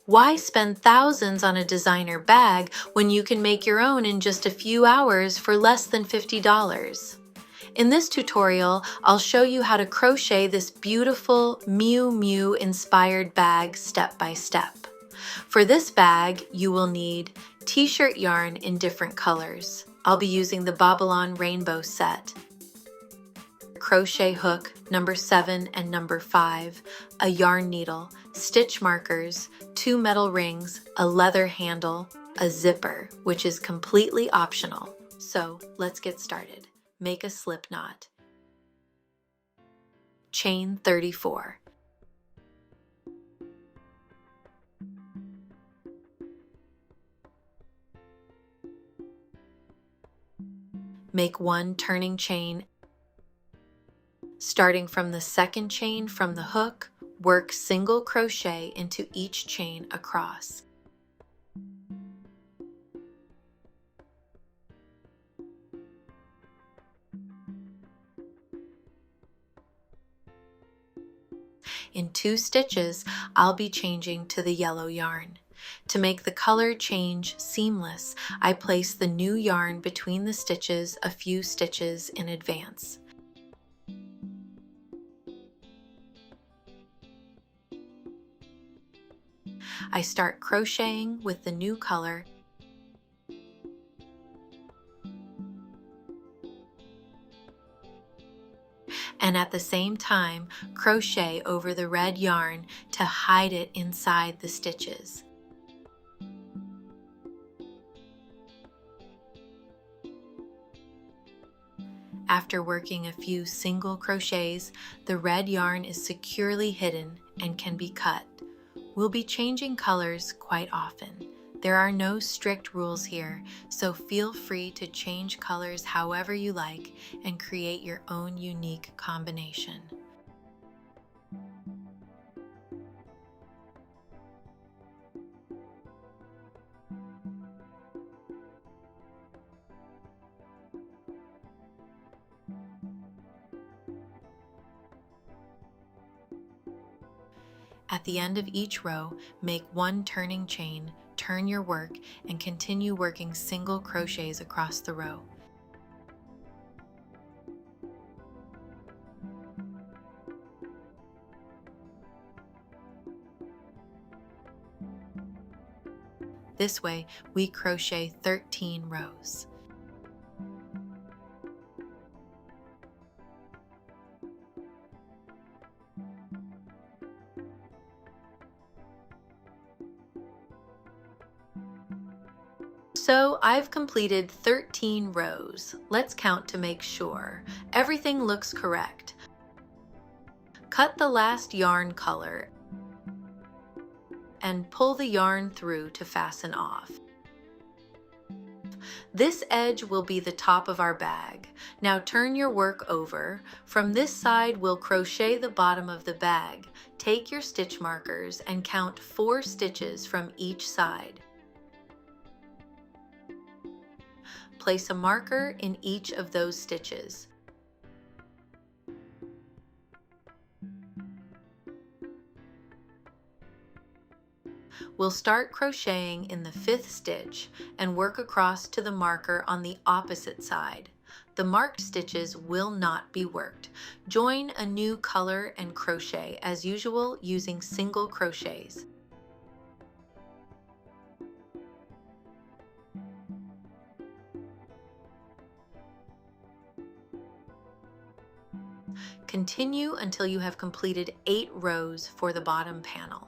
Why spend thousands on a designer bag when you can make your own in just a few hours for less than $50? In this tutorial, I'll show you how to crochet this beautiful Miu Miu inspired bag step by step. For this bag, you will need t-shirt yarn in different colors. I'll be using the Babylon Rainbow set, crochet hook number 7 and number 5, a yarn needle, stitch markers, 2 metal rings, a leather handle, a zipper, which is completely optional. So let's get started. Make a slip knot. Chain 34. Make 1 turning chain. Starting from the second chain from the hook, work single crochet into each chain across. In 2 stitches, I'll be changing to the yellow yarn. To make the color change seamless, I place the new yarn between the stitches a few stitches in advance. I start crocheting with the new color and at the same time crochet over the red yarn to hide it inside the stitches. After working a few single crochets, the red yarn is securely hidden and can be cut. We'll be changing colors quite often. There are no strict rules here, so feel free to change colors however you like and create your own unique combination. At the end of each row, make 1 turning chain, turn your work, and continue working single crochets across the row. This way, we crochet 13 rows. So I've completed 13 rows. Let's count to make sure everything looks correct. Cut the last yarn color and pull the yarn through to fasten off. This edge will be the top of our bag. Now turn your work over. From this side, we'll crochet the bottom of the bag. Take your stitch markers and count 4 stitches from each side. Place a marker in each of those stitches. We'll start crocheting in the 5th stitch and work across to the marker on the opposite side. The marked stitches will not be worked. Join a new color and crochet as usual using single crochets. Continue until you have completed 8 rows for the bottom panel.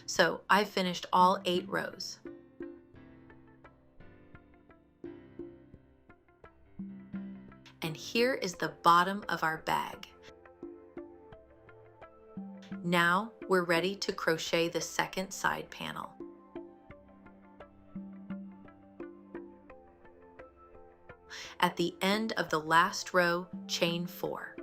So I've finished all 8 rows. And here is the bottom of our bag. Now we're ready to crochet the second side panel. At the end of the last row, chain 4.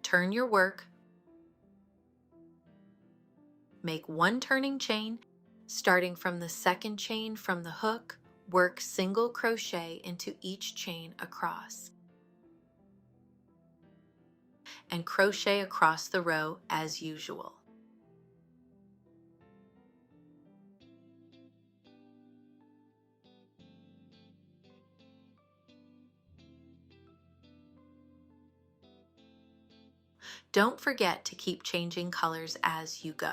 turn your work, make one turning chain, starting from the second chain from the hook, work single crochet into each chain across, and crochet across the row as usual. Don't forget to keep changing colors as you go.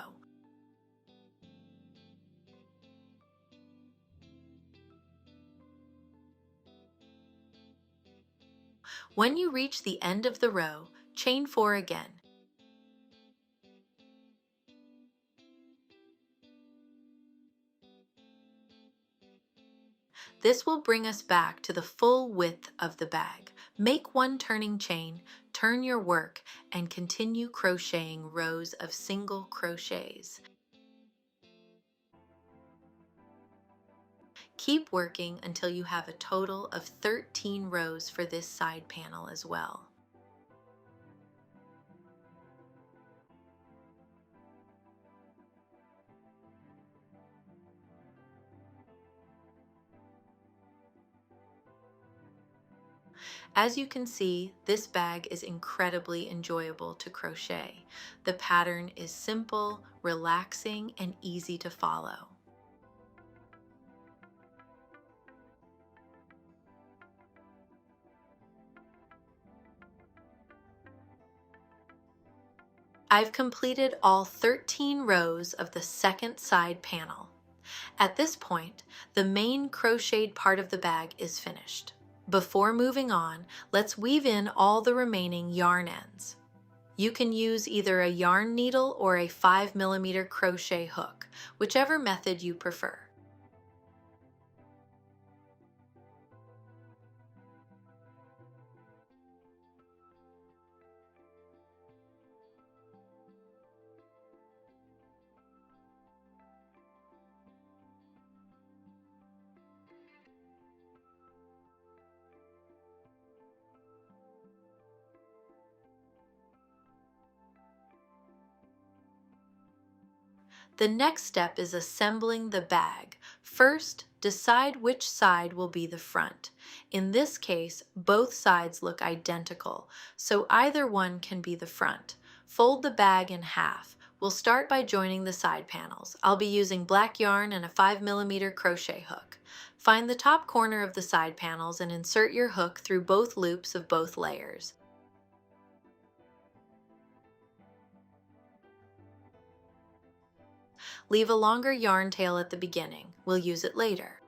When you reach the end of the row, chain 4 again. This will bring us back to the full width of the bag. Make one turning chain, turn your work, and continue crocheting rows of single crochets. Keep working until you have a total of 13 rows for this side panel as well. As you can see, this bag is incredibly enjoyable to crochet. The pattern is simple, relaxing, and easy to follow. I've completed all 13 rows of the second side panel. At this point, the main crocheted part of the bag is finished. Before moving on, let's weave in all the remaining yarn ends. You can use either a yarn needle or a 5mm crochet hook, whichever method you prefer. The next step is assembling the bag. First, decide which side will be the front. In this case, both sides look identical, so either one can be the front. Fold the bag in half. We'll start by joining the side panels. I'll be using black yarn and a 5mm crochet hook. Find the top corner of the side panels and insert your hook through both loops of both layers. Leave a longer yarn tail at the beginning. We'll use it later.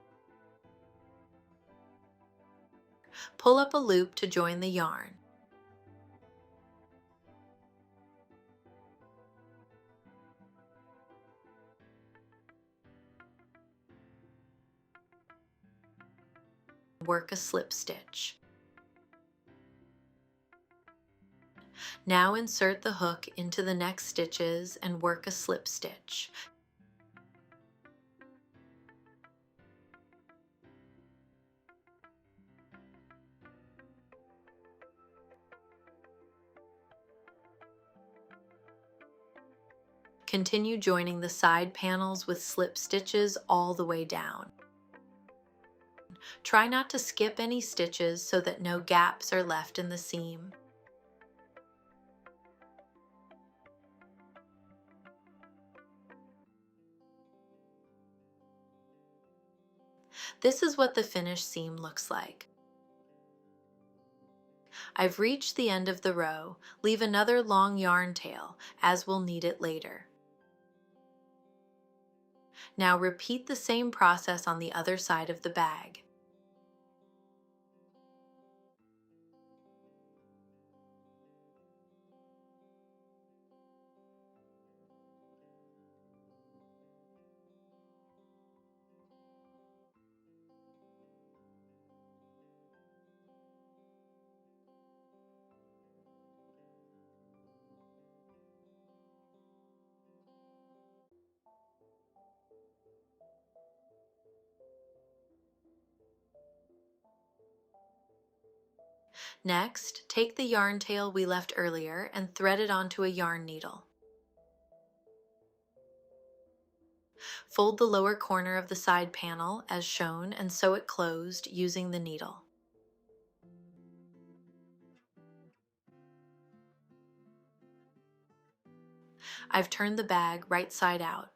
Pull up a loop to join the yarn. Work a slip stitch. Now insert the hook into the next stitches and work a slip stitch. Continue joining the side panels with slip stitches all the way down. Try not to skip any stitches so that no gaps are left in the seam. This is what the finished seam looks like. I've reached the end of the row. Leave another long yarn tail, as we'll need it later. Now repeat the same process on the other side of the bag. Next, take the yarn tail we left earlier and thread it onto a yarn needle. Fold the lower corner of the side panel as shown and sew it closed using the needle. I've turned the bag right side out.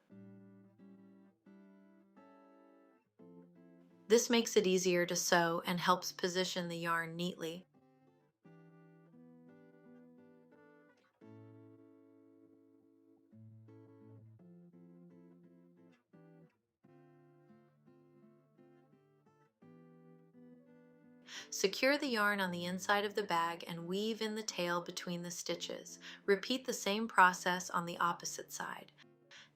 This makes it easier to sew and helps position the yarn neatly. Secure the yarn on the inside of the bag and weave in the tail between the stitches. Repeat the same process on the opposite side.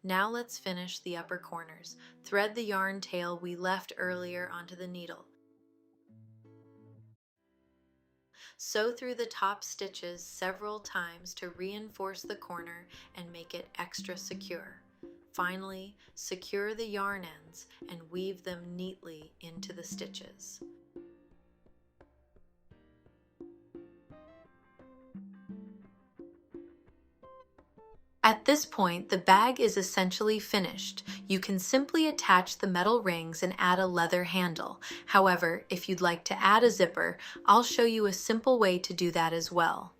Now let's finish the upper corners. Thread the yarn tail we left earlier onto the needle. Sew through the top stitches several times to reinforce the corner and make it extra secure. Finally, secure the yarn ends and weave them neatly into the stitches. At this point, the bag is essentially finished. You can simply attach the metal rings and add a leather handle. However, if you'd like to add a zipper, I'll show you a simple way to do that as well.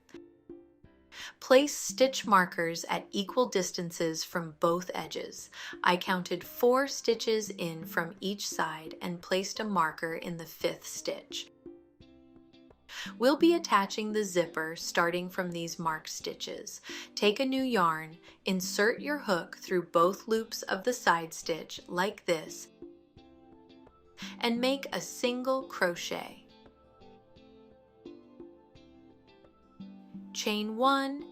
Place stitch markers at equal distances from both edges. I counted 4 stitches in from each side and placed a marker in the 5th stitch. We'll be attaching the zipper starting from these marked stitches. Take a new yarn, insert your hook through both loops of the side stitch like this, and make a single crochet. Chain 1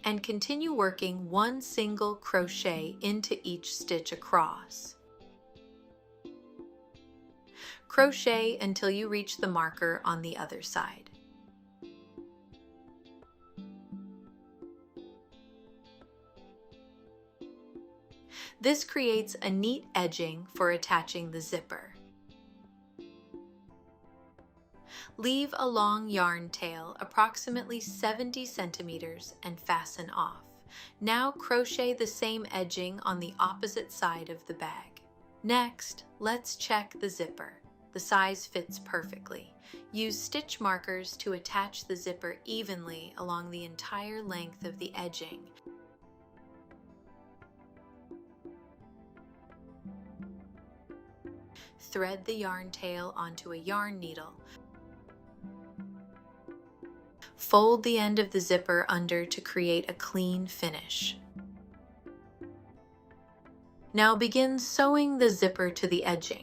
and continue working 1 single crochet into each stitch across. Crochet until you reach the marker on the other side. This creates a neat edging for attaching the zipper. Leave a long yarn tail, approximately 70 centimeters, and fasten off. Now crochet the same edging on the opposite side of the bag. Next, let's check the zipper. The size fits perfectly. Use stitch markers to attach the zipper evenly along the entire length of the edging. Thread the yarn tail onto a yarn needle. Fold the end of the zipper under to create a clean finish. Now begin sewing the zipper to the edging.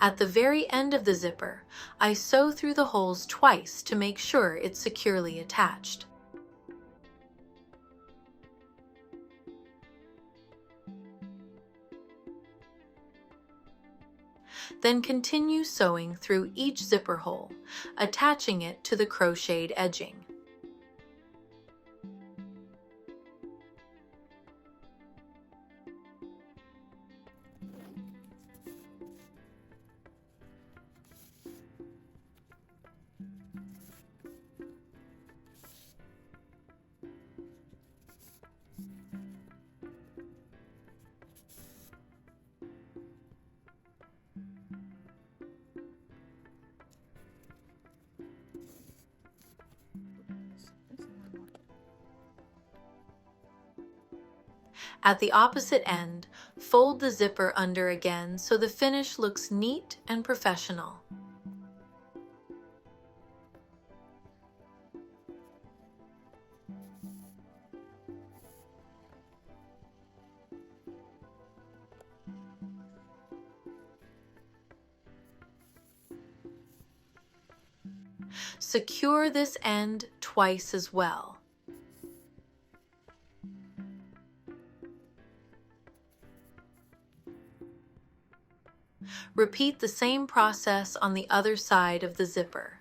At the very end of the zipper, I sew through the holes twice to make sure it's securely attached. Then continue sewing through each zipper hole, attaching it to the crocheted edging. At the opposite end, fold the zipper under again so the finish looks neat and professional. Secure this end twice as well. Repeat the same process on the other side of the zipper.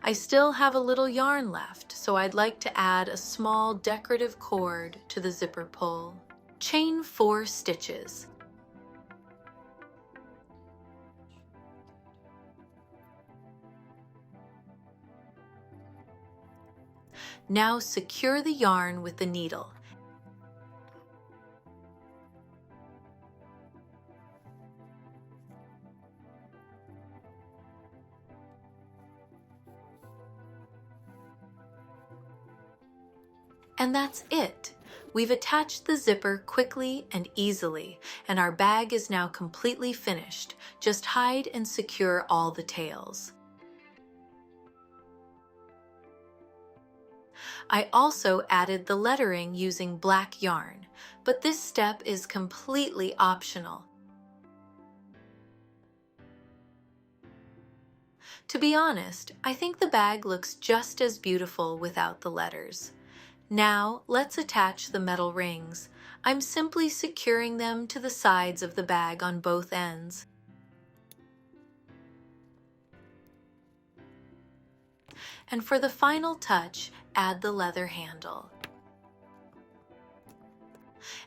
I still have a little yarn left, so I'd like to add a small decorative cord to the zipper pull. Chain 4 stitches. Now secure the yarn with the needle. And that's it. We've attached the zipper quickly and easily, and our bag is now completely finished. Just hide and secure all the tails. I also added the lettering using black yarn, but this step is completely optional. To be honest, I think the bag looks just as beautiful without the letters. Now, let's attach the metal rings. I'm simply securing them to the sides of the bag on both ends. And for the final touch, add the leather handle.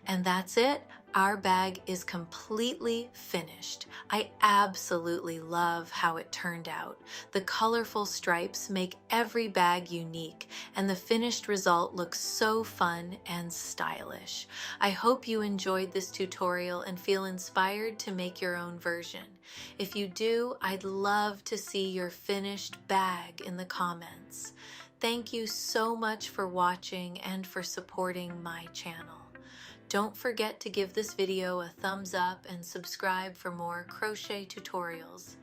And that's it. Our bag is completely finished. I absolutely love how it turned out. The colorful stripes make every bag unique, and the finished result looks so fun and stylish. I hope you enjoyed this tutorial and feel inspired to make your own version. If you do, I'd love to see your finished bag in the comments. Thank you so much for watching and for supporting my channel. Don't forget to give this video a thumbs up and subscribe for more crochet tutorials.